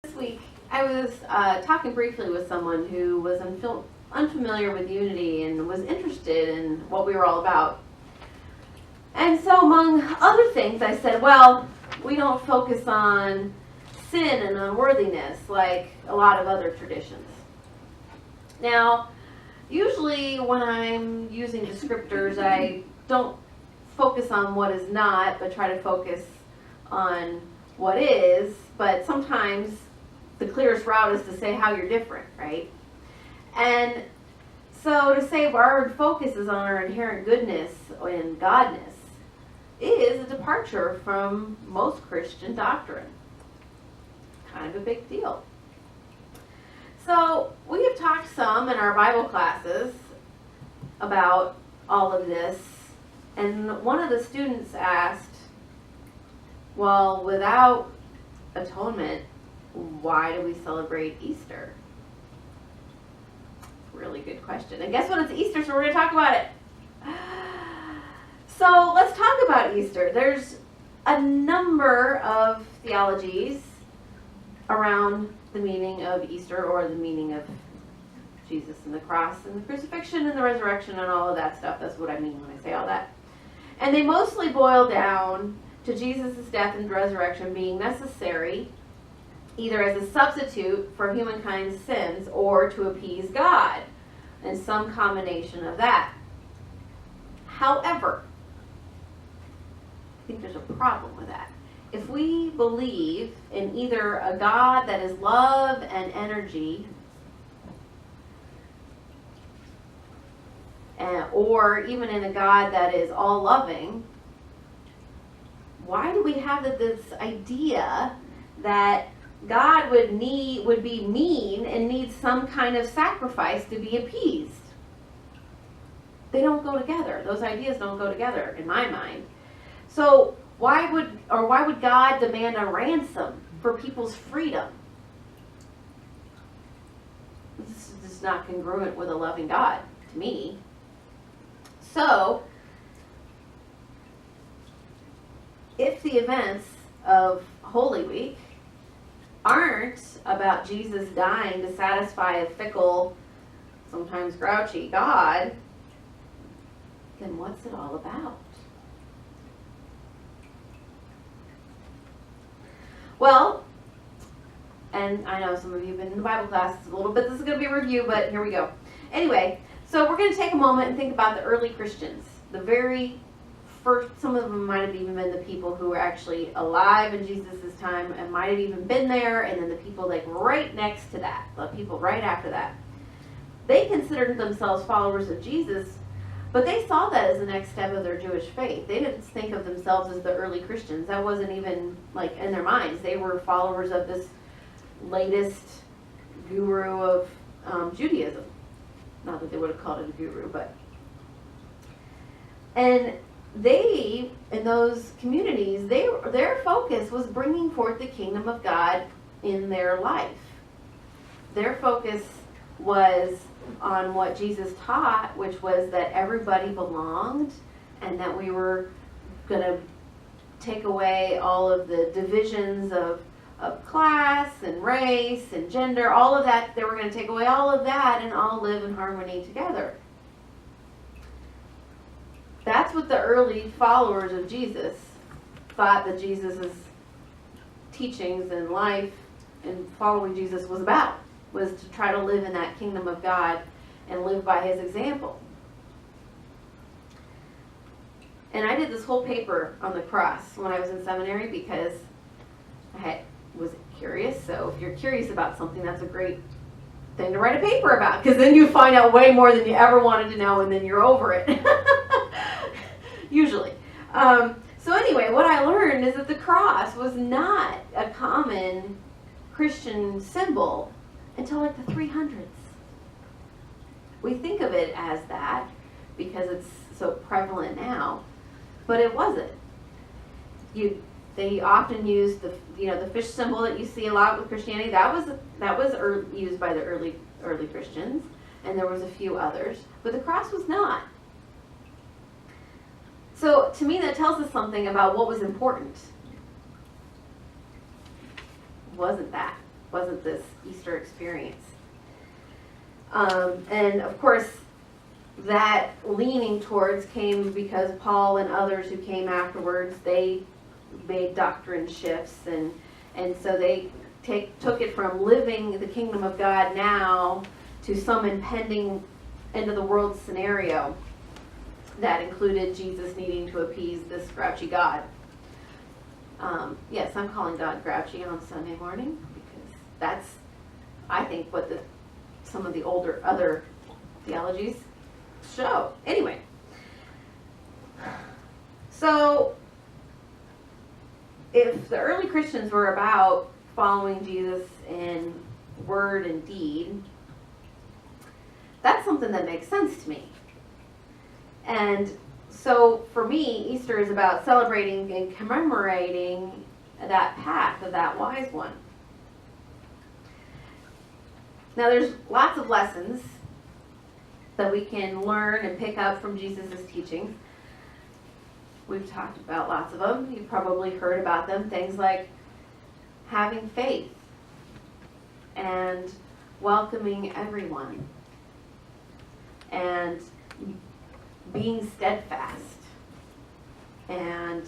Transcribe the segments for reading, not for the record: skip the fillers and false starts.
This week, I was talking briefly with someone who was unfamiliar with Unity and was interested in what we were all about. And so, among other things, I said, well, we don't focus on sin and unworthiness like a lot of other traditions. Now, usually when I'm using descriptors, I don't focus on what is not, but try to focus on what is. But sometimes the clearest route is to say how you're different, right? And so to say our focus is on our inherent goodness and godness is a departure from most Christian doctrine. Kind of a big deal. So we have talked some in our Bible classes about all of this, and one of the students asked, well, without atonement, why do we celebrate Easter? Really good question. And guess what? It's Easter, so we're going to talk about it. So let's talk about Easter. There's a number of theologies around the meaning of Easter, or the meaning of Jesus and the cross and the crucifixion and the resurrection and all of that stuff. That's what I mean when I say all that. And they mostly boil down to Jesus' death and resurrection being necessary either as a substitute for humankind's sins or to appease God, and some combination of that. However, I think there's a problem with that. If we believe in either a God that is love and energy, or even in a God that is all loving, why do we have this idea that God would be mean and need some kind of sacrifice to be appeased? They don't go together. Those ideas don't go together in my mind. So why would God demand a ransom for people's freedom? This is just not congruent with a loving God to me. So if the events of Holy Week aren't about Jesus dying to satisfy a fickle, sometimes grouchy God, then what's it all about? Well, and I know some of you have been in the Bible class a little bit. This is going to be a review, but here we go. Anyway, so we're going to take a moment and think about the early Christians. The very first, some of them might have even been the people who were actually alive in Jesus' time and might have even been there, and then the people like right next to that, the people right after that. They considered themselves followers of Jesus, but they saw that as the next step of their Jewish faith. They didn't think of themselves as the early Christians. That wasn't even like in their minds. They were followers of this latest guru of Judaism. Not that they would have called it a guru, but. And they, in those communities, their focus was bringing forth the kingdom of God in their life. Their focus was on what Jesus taught, which was that everybody belonged and that we were going to take away all of the divisions of class and race and gender, all of that. They were going to take away all of that and all live in harmony together. That's what the early followers of Jesus thought that Jesus' teachings and life and following Jesus was about, was to try to live in that kingdom of God and live by his example. And I did this whole paper on the cross when I was in seminary because I was curious. So if you're curious about something, that's a great thing to write a paper about, because then you find out way more than you ever wanted to know, and then you're over it. Usually. So anyway, what I learned is that the cross was not a common Christian symbol until like the 300s. We think of it as that because it's so prevalent now, but it wasn't. They often used the fish symbol that you see a lot with Christianity. That was used by the early Christians, and there was a few others, but the cross was not. So to me, that tells us something about what was important. It wasn't that. wasn't this Easter experience. And of course, that leaning towards came because Paul and others who came afterwards, they made doctrine shifts, and so they took it from living the kingdom of God now to some impending end of the world scenario that included Jesus needing to appease this grouchy God. Yes, I'm calling God grouchy on Sunday morning because that's, I think, what some of the other theologies show. Anyway, so if the early Christians were about following Jesus in word and deed, that's something that makes sense to me. And so for me, Easter is about celebrating and commemorating that path of that wise one. Now there's lots of lessons that we can learn and pick up from Jesus' teachings. We've talked about lots of them. You've probably heard about them. Things like having faith and welcoming everyone and being steadfast and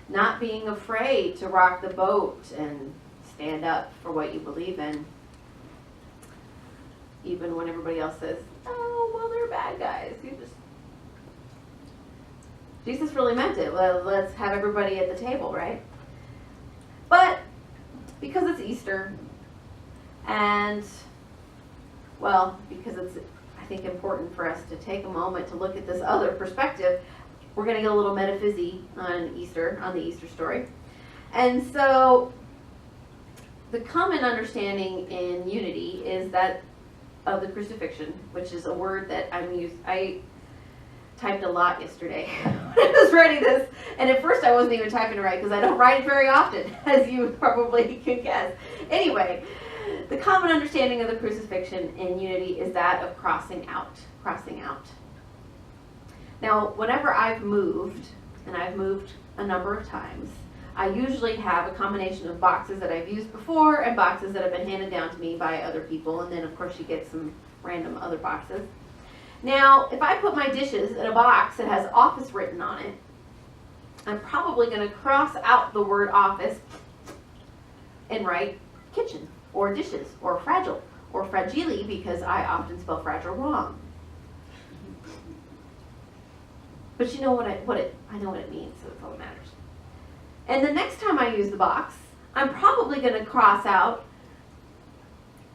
not being afraid to rock the boat and stand up for what you believe in, even when everybody else says, oh, well, they're bad guys. Jesus really meant it. Well, let's have everybody at the table, right? But because it's Easter, and, well, because it's, I think, important for us to take a moment to look at this other perspective, we're going to get a little metaphysics on Easter, on the Easter story. And so the common understanding in unity is that of the crucifixion, which is a word that I typed a lot yesterday when I was writing this, and at first I wasn't even typing it right because I don't write it very often, as you probably can guess. Anyway, the common understanding of the crucifixion in unity is that of crossing out. Now, whenever I've moved, and I've moved a number of times, I usually have a combination of boxes that I've used before and boxes that have been handed down to me by other people, and then of course you get some random other boxes. Now, if I put my dishes in a box that has office written on it, I'm probably going to cross out the word office and write kitchen, or dishes, or fragile, or fragile, because I often spell fragile wrong. But you know I know what it means, so that's all that matters. And the next time I use the box, I'm probably going to cross out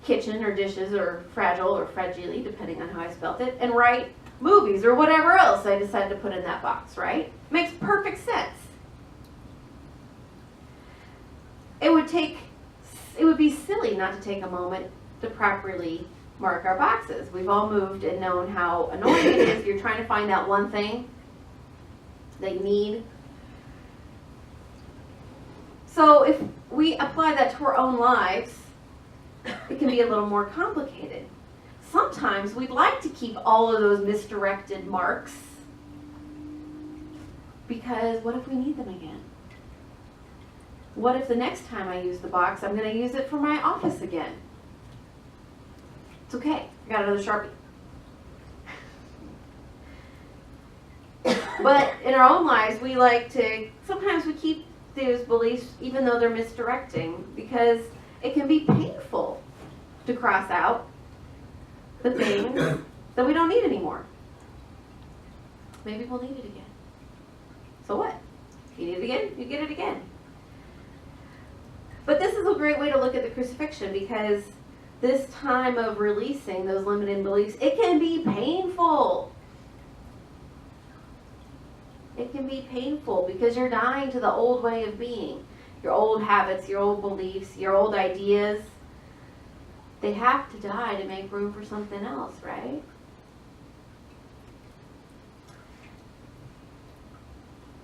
kitchen or dishes or fragile or fragile, depending on how I spelt it, and write movies or whatever else I decide to put in that box, right? Makes perfect sense. It would be silly not to take a moment to properly mark our boxes. We've all moved and known how annoying it is if you're trying to find that one thing that you need. So if we apply that to our own lives, it can be a little more complicated. Sometimes we'd like to keep all of those misdirected marks, because what if we need them again? What if the next time I use the box, I'm going to use it for my office again? It's okay. I got another Sharpie. But in our own lives, sometimes we keep those beliefs even though they're misdirecting, because it can be painful to cross out the things that we don't need anymore. Maybe we'll need it again. So what? If you need it again, you get it again. But this is a great way to look at the crucifixion, because this time of releasing those limiting beliefs, it can be painful. It can be painful because you're dying to the old way of being. Your old habits, your old beliefs, your old ideas. They have to die to make room for something else, right?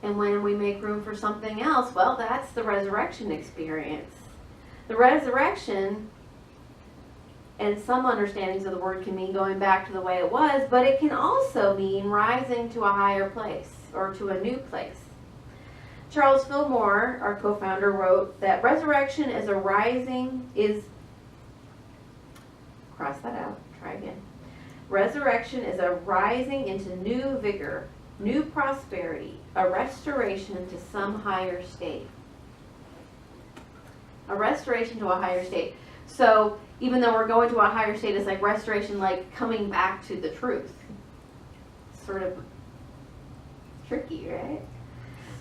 And when we make room for something else, well, that's the resurrection experience. The resurrection, and some understandings of the word, can mean going back to the way it was, but it can also mean rising to a higher place or to a new place. Charles Fillmore, our co-founder, wrote that resurrection is cross that out. Try again. Resurrection is a rising into new vigor, new prosperity, a restoration to some higher state. A restoration to a higher state. So even though we're going to a higher state, it's like restoration, like coming back to the truth. Sort of tricky, right?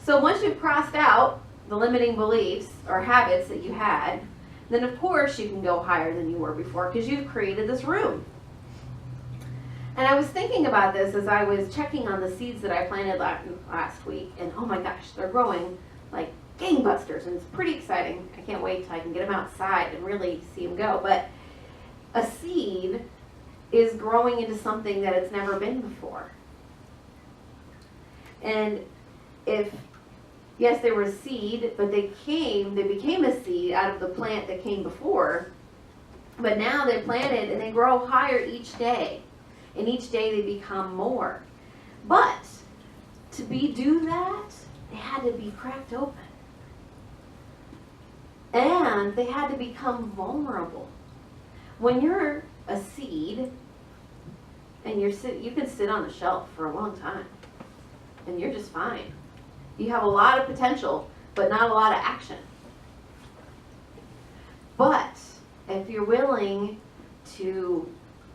So once you've crossed out the limiting beliefs or habits that you had, then of course you can go higher than you were before because you've created this room. And I was thinking about this as I was checking on the seeds that I planted last week, and oh my gosh, they're growing like gangbusters, and it's pretty exciting. I can't wait till I can get them outside and really see them go. But a seed is growing into something that it's never been before. And yes, they were a seed, but they became a seed out of the plant that came before. But now they planted and they grow higher each day. And each day they become more. But to do that, they had to be cracked open. And they had to become vulnerable. When you're a seed, and you can sit on the shelf for a long time, and you're just fine. You have a lot of potential, but not a lot of action. But if you're willing to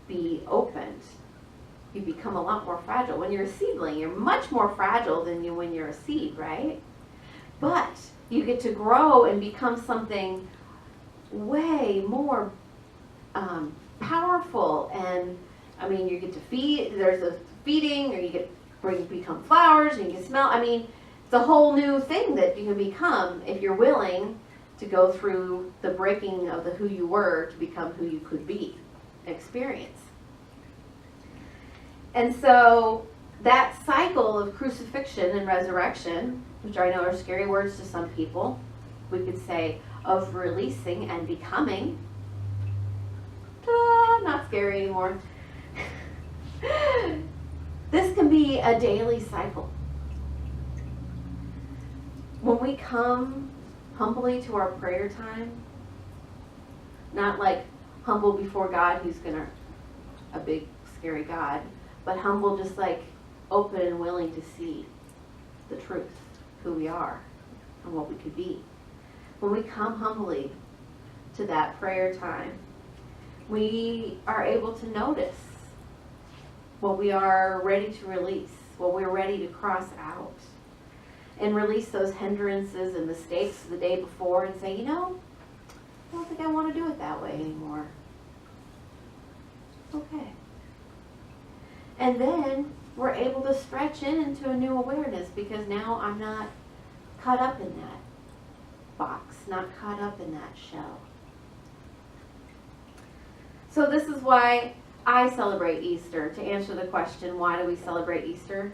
be opened, you become a lot more fragile. When you're a seedling, you're much more fragile than when you're a seed, right? But you get to grow and become something way more powerful. And I mean, you get to feed, there's a feeding, or you become flowers and you can smell. I mean, it's a whole new thing that you can become if you're willing to go through the breaking of the who you were to become who you could be, experience. And so that cycle of crucifixion and resurrection, which I know are scary words to some people, we could say of releasing and becoming, not scary anymore. This can be a daily cycle. When we come humbly to our prayer time, not like humble before God, who's a big scary God, but humble, just like open and willing to see the truth, who we are and what we could be. When we come humbly to that prayer time, we are able to notice what we are ready to release, what we're ready to cross out, and release those hindrances and mistakes the day before and say, I don't think I want to do it that way anymore. Okay. And then we're able to stretch into a new awareness because now I'm not caught up in that box, not caught up in that shell. So this is why I celebrate Easter. To answer the question, why do we celebrate Easter?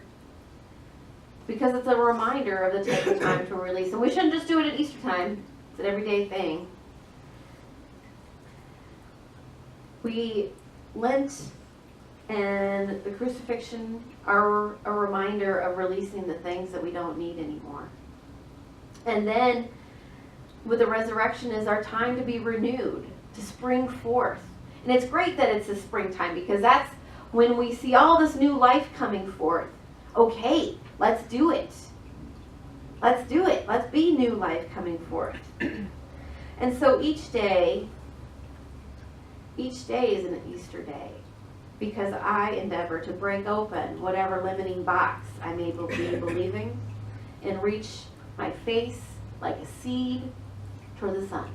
Because it's a reminder of the type of time to release. And we shouldn't just do it at Easter time. It's an everyday thing. Lent and the crucifixion are a reminder of releasing the things that we don't need anymore. And then with the resurrection is our time to be renewed, to spring forth. And it's great that it's a springtime because that's when we see all this new life coming forth. Okay, let's do it. Let's do it. Let's be new life coming forth. And so each day is an Easter day because I endeavor to break open whatever limiting box I may be believing and reach my face like a seed toward the sun.